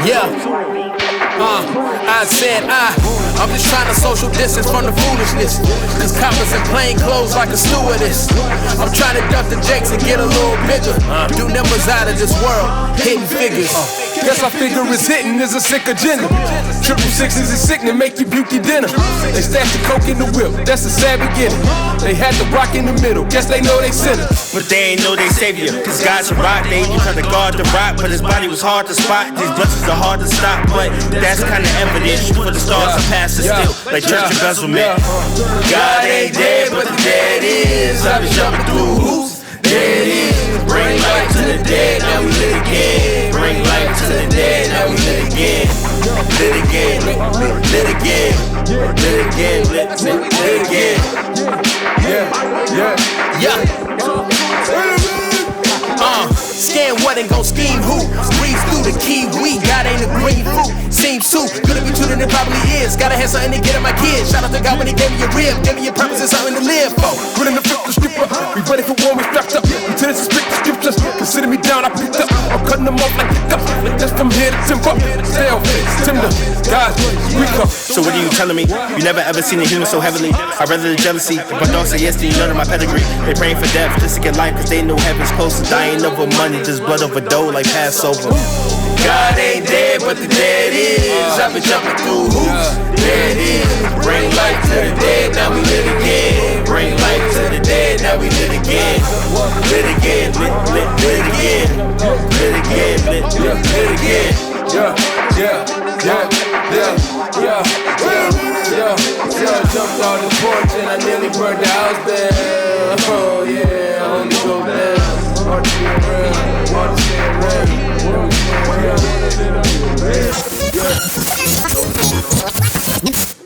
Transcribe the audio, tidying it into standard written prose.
Yeah. I'm just trying to social distance from the foolishness. These coppers in plain clothes like a stewardess. I'm trying to duck the jakes and get a little bigger. Do numbers out of this world, hitting figures. Guess I figure it's hitting is a sick agenda. 666 is sickening, make you puke your dinner. They stash the coke in the whip, that's a sad beginning. They had the rock in the middle, guess they know they sinner. But they ain't know they savior. These guys are rock, they even tried to guard the rock, but his body was hard to spot. These blessings are hard to stop, but that's kinda evidence. Shoot for the stars and pass it still, like church embezzlement. God ain't dead, but the dead is. I've been jumping through hoops, there it is. Bring life to the dead, now we lit again. Bring life to the dead, now we lit again. Lit again, lit again, lit again, lit again. Yeah. Scan what and go scheme who? Breeze through the kiwi, God ain't a green fruit. Seems too good to be true than it probably is. Gotta have something to get at my kids. Shout out to God when he gave me a rib, gave me a purpose and something to live for. Willing to flip the stripper, we ready for war, we strapped up. Lieutenants speak the scriptures, consider me down, I picked up. I'm cutting them off like hiccups, like just from here to timber. Sailfish, timber, God, we come. So what are you telling me? You never ever seen a human so heavily. I'd rather the jealousy. If my dog say yes, then you learn my pedigree. They praying for death just to get life, cause they know heaven's close to dying over money. Just blood over dough like Passover. God ain't dead, but the dead is. I've been jumping through hoops, there it is. Bring life to the dead, now we lit again. Bring life to the dead, now we lit again. Lit again, lit again. Lit again, lit again. Jumped on the porch and I nearly burned the house down. Oh yeah, I only go down. Hard to stay real, hard to stay real. Yeah.